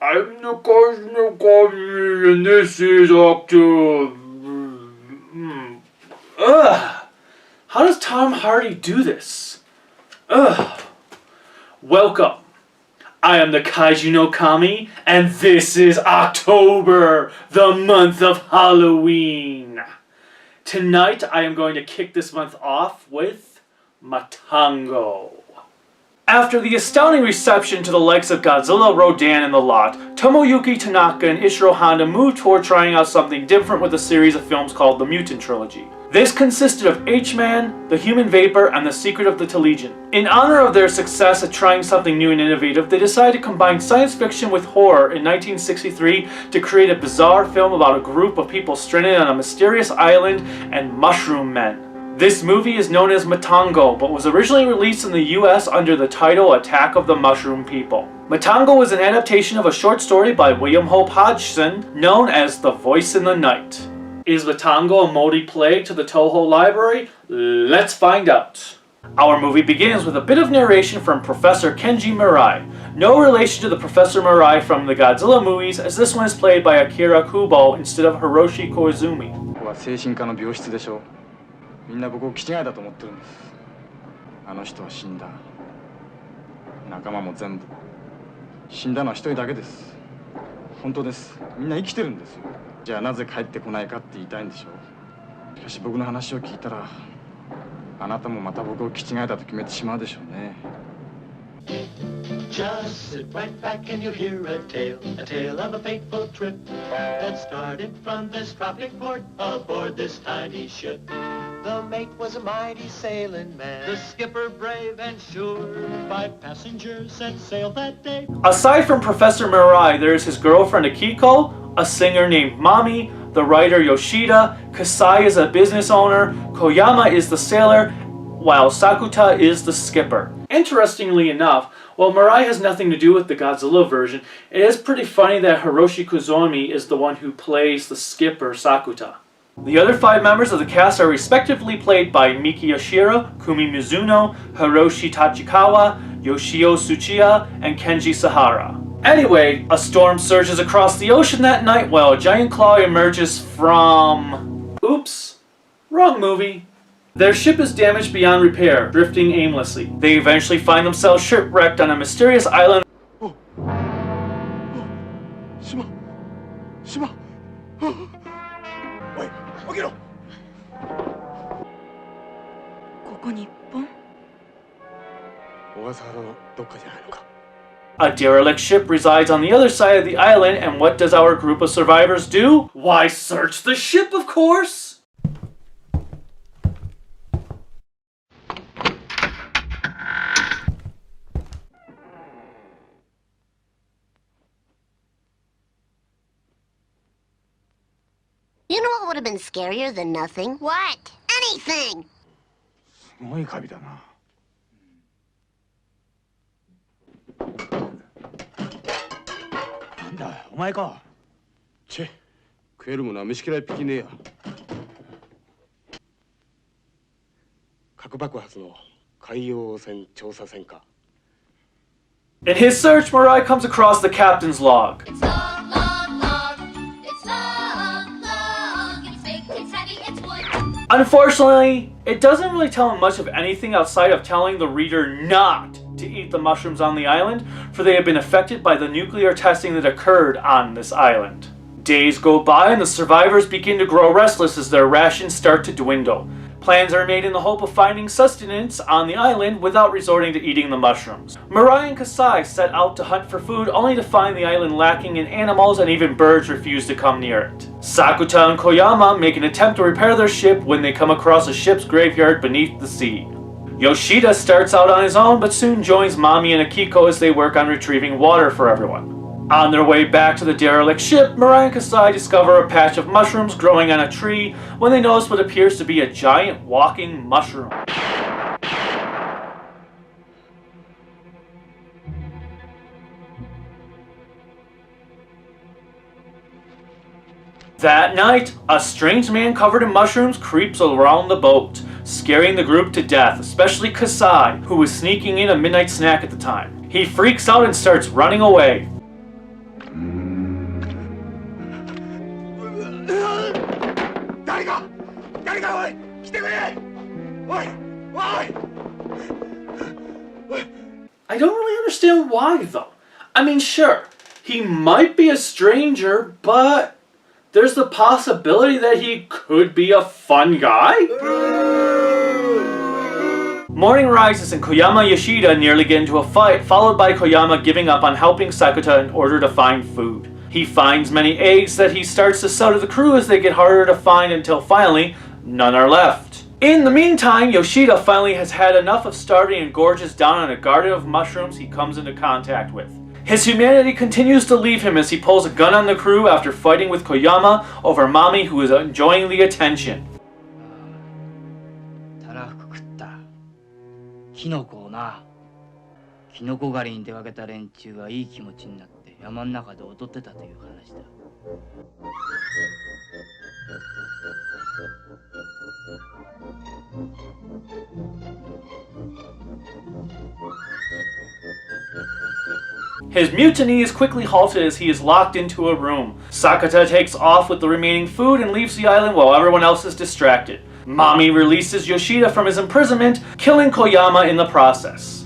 I'm the Cosmic Coffee, and this is October. Ugh! How does Tom Hardy do this? Ugh! Welcome. I am the Kaiju no Kami, and this is October, the month of Halloween. Tonight, I am going to kick this month off with Matango. After the astounding reception to the likes of Godzilla, Rodan, and the lot, Tomoyuki Tanaka and Ishiro Honda moved toward trying out something different with a series of films called the Mutant Trilogy. This consisted of H-Man, The Human Vapor, and The Secret of the Telegion. In honor of their success at trying something new and innovative, they decided to combine science fiction with horror in 1963 to create a bizarre film about a group of people stranded on a mysterious island and mushroom men. This movie is known as Matango, but was originally released in the US under the title Attack of the Mushroom People. Matango is an adaptation of a short story by William Hope Hodgson, known as The Voice in the Night. Is Matango a moldy plague to the Toho library? Let's find out. Our movie begins with a bit of narration from Professor Kenji Mirai. No relation to the Professor Mirai from the Godzilla movies, as this one is played by Akira Kubo instead of Hiroshi Koizumi. みんなここを気違いだと思ってるんです。あの人は死んだ。仲間も全部。死んだのは一人だけです。本当です。みんな生きてるんですよ。じゃあなぜ帰ってこないかって言いたいんでしょう。しかし僕の話を聞いたら、あなたもまた僕を気違いだと決めてしまうでしょうね。Just sit right back and you'll hear a tale of a fateful trip that started from this tropic port aboard this tiny ship. The mate was a mighty sailing man, the skipper brave and sure. 5 passengers set sail that day. Aside from Professor Mirai, there is his girlfriend Akiko, a singer named Mami, the writer Yoshida, Kasai is a business owner, Koyama is the sailor, while Sakuta is the skipper. Interestingly enough, while Mirai has nothing to do with the Godzilla version, it is pretty funny that Hiroshi Koizumi is the one who plays the skipper Sakuta. The other 5 members of the cast are respectively played by Miki Yoshiro, Kumi Mizuno, Hiroshi Tachikawa, Yoshio Tsuchiya, and Kenji Sahara. Anyway, a storm surges across the ocean that night while a giant claw emerges from... Oops, wrong movie. Their ship is damaged beyond repair, drifting aimlessly. They eventually find themselves shipwrecked on a mysterious island. Oh. Shima. Shima. Wait, Okino. ここ日本? 小笠原のどっかじゃないのか? A derelict ship resides on the other side of the island, and what does our group of survivors do? Why, search the ship, of course! You know what would have been scarier than nothing? What? Anything! すごいカビだな。なんだ、お前か。チェ、食えるものは虫けら一匹ねえや。核爆発の海洋汚染調査船か。In his search, Mirai comes across the captain's log. Unfortunately, it doesn't really tell him much of anything outside of telling the reader not to eat the mushrooms on the island, for they have been affected by the nuclear testing that occurred on this island. Days go by and the survivors begin to grow restless as their rations start to dwindle. Plans are made in the hope of finding sustenance on the island without resorting to eating the mushrooms. Mirai and Kasai set out to hunt for food only to find the island lacking in animals and even birds refuse to come near it. Sakuta and Koyama make an attempt to repair their ship when they come across a ship's graveyard beneath the sea. Yoshida starts out on his own but soon joins Mami and Akiko as they work on retrieving water for everyone. On their way back to the derelict ship, Mirai and Kasai discover a patch of mushrooms growing on a tree when they notice what appears to be a giant walking mushroom. That night, a strange man covered in mushrooms creeps around the boat, scaring the group to death, especially Kasai, who was sneaking in a midnight snack at the time. He freaks out and starts running away. I don't really understand why, though. I mean, sure, he might be a stranger, but there's the possibility that he could be a fun guy? Morning rises and Koyama and Yoshida nearly get into a fight, followed by Koyama giving up on helping Sakuta in order to find food. He finds many eggs that he starts to sell to the crew as they get harder to find until finally, none are left. In the meantime, Yoshida finally has had enough of starving and gorges down on a garden of mushrooms he comes into contact with. His humanity continues to leave him as he pulls a gun on the crew after fighting with Koyama over Mami, who is enjoying the attention. たらふく食ったキノコをなキノコ狩りに出かけた連中がいい気持ちになって山の中で踊ってたという話だ His mutiny is quickly halted as he is locked into a room. Sakuta takes off with the remaining food and leaves the island while everyone else is distracted. Mami releases Yoshida from his imprisonment, killing Koyama in the process.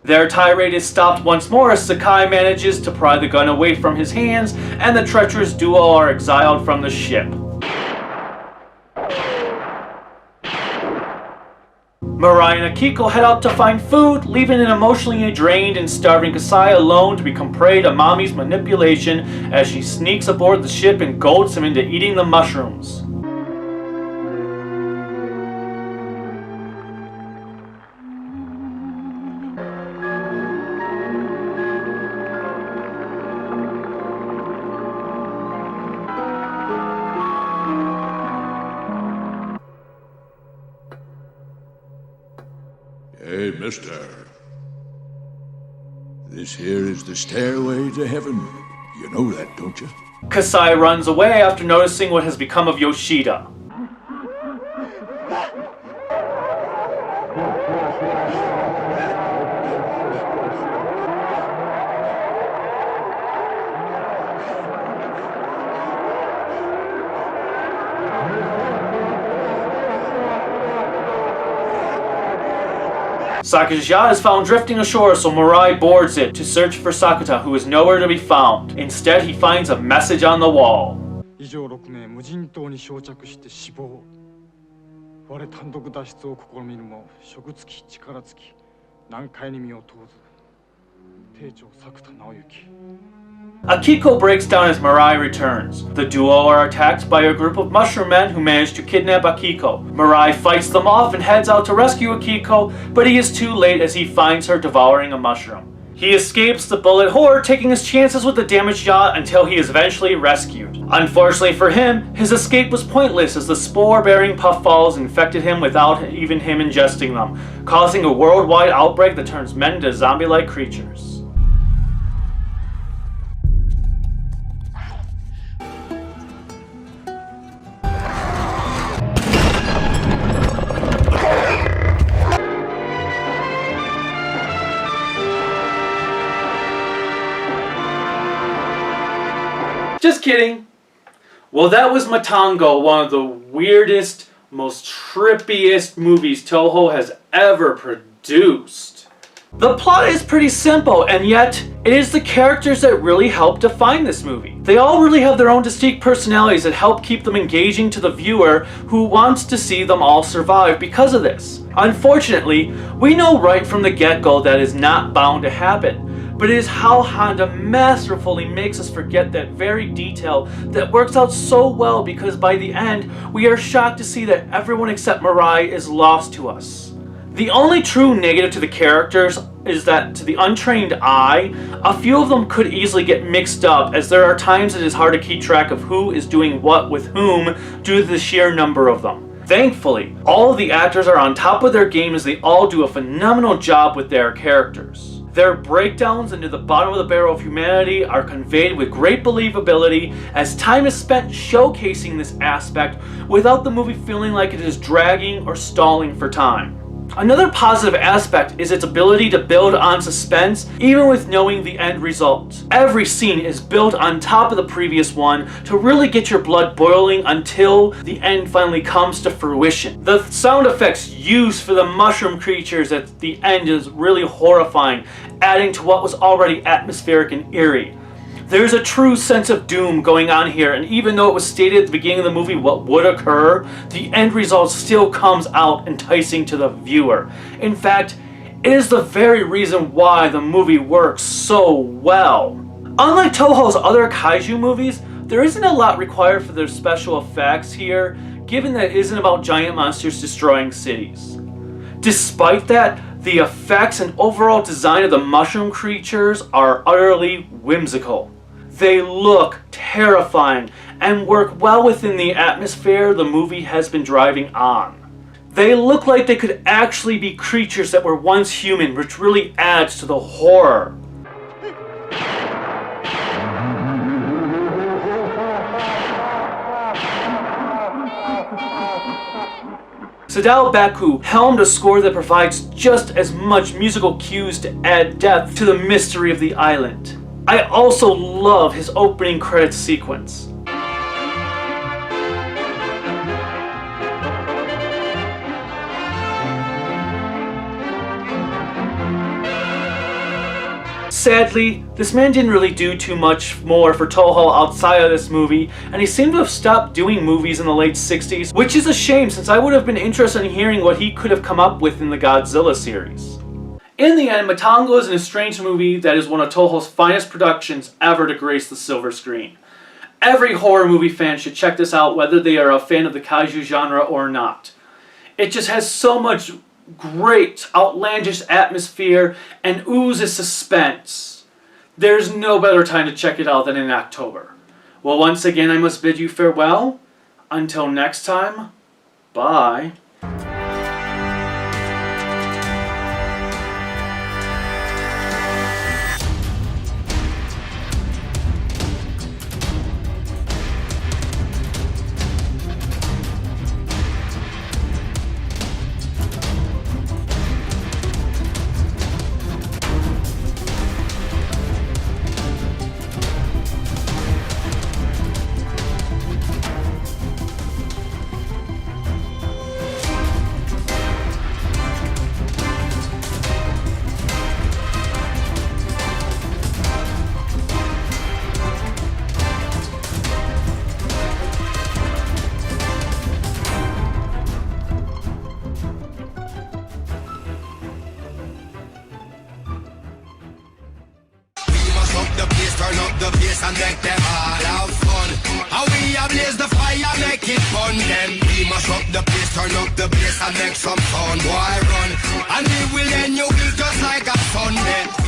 Their tirade is stopped once more as Sakai manages to pry the gun away from his hands, and the treacherous duo are exiled from the ship. Mirai and Akiko head out to find food, leaving an emotionally drained and starving Kasai alone to become prey to Mami's manipulation as she sneaks aboard the ship and goads him into eating the mushrooms. Hey, mister. This here is the stairway to heaven. You know that, don't you? Kasai runs away after noticing what has become of Yoshida. Saku's yacht is found drifting ashore, so Mirai boards it to search for Sakuta, who is nowhere to be found. Instead, he finds a message on the wall. 以上6名無人島に漂着して死亡我単独脱出を試みるも食付き力尽き難解に身を問うず艇長作田直之 Akiko breaks down as Mirai returns. The duo are attacked by a group of mushroom men who manage to kidnap Akiko. Mirai fights them off and heads out to rescue Akiko, but he is too late as he finds her devouring a mushroom. He escapes the bullet horde, taking his chances with the damaged yacht until he is eventually rescued. Unfortunately for him, his escape was pointless as the spore-bearing puffballs infected him without even him ingesting them, causing a worldwide outbreak that turns men into zombie-like creatures. Just kidding. Well, that was Matango, one of the weirdest, most trippiest movies Toho has ever produced. The plot is pretty simple, and yet it is the characters that really help define this movie. They all really have their own distinct personalities that help keep them engaging to the viewer who wants to see them all survive because of this. Unfortunately, we know right from the get-go that is not bound to happen. But it is how Honda masterfully makes us forget that very detail that works out so well because by the end, we are shocked to see that everyone except Mirai is lost to us. The only true negative to the characters is that to the untrained eye, a few of them could easily get mixed up as there are times it is hard to keep track of who is doing what with whom due to the sheer number of them. Thankfully, all of the actors are on top of their game as they all do a phenomenal job with their characters. Their breakdowns into the bottom of the barrel of humanity are conveyed with great believability as time is spent showcasing this aspect without the movie feeling like it is dragging or stalling for time. Another positive aspect is its ability to build on suspense even with knowing the end result. Every scene is built on top of the previous one to really get your blood boiling until the end finally comes to fruition. The sound effects used for the mushroom creatures at the end is really horrifying, adding to what was already atmospheric and eerie. There's a true sense of doom going on here, and even though it was stated at the beginning of the movie what would occur, the end result still comes out enticing to the viewer. In fact, it is the very reason why the movie works so well. Unlike Toho's other kaiju movies, there isn't a lot required for their special effects here, given that it isn't about giant monsters destroying cities. Despite that, the effects and overall design of the mushroom creatures are utterly whimsical. They look terrifying and work well within the atmosphere the movie has been driving on. They look like they could actually be creatures that were once human, which really adds to the horror. Sadao Baku helmed a score that provides just as much musical cues to add depth to the mystery of the island. I also love his opening credits sequence. Sadly, this man didn't really do too much more for Toho outside of this movie, and he seemed to have stopped doing movies in the late 60s, which is a shame since I would have been interested in hearing what he could have come up with in the Godzilla series. In the end, Matango is an estranged movie that is one of Toho's finest productions ever to grace the silver screen. Every horror movie fan should check this out whether they are a fan of the kaiju genre or not. It just has so much great, outlandish atmosphere and oozes suspense. There's no better time to check it out than in October. Well, once again, I must bid you farewell. Until next time, bye. Turn up the bass and make them all have fun. How we ablaze the fire, make it fun. Then we must up the place, turn up the bass and make some sound. Boy, run, and we will end you just like a Sunday.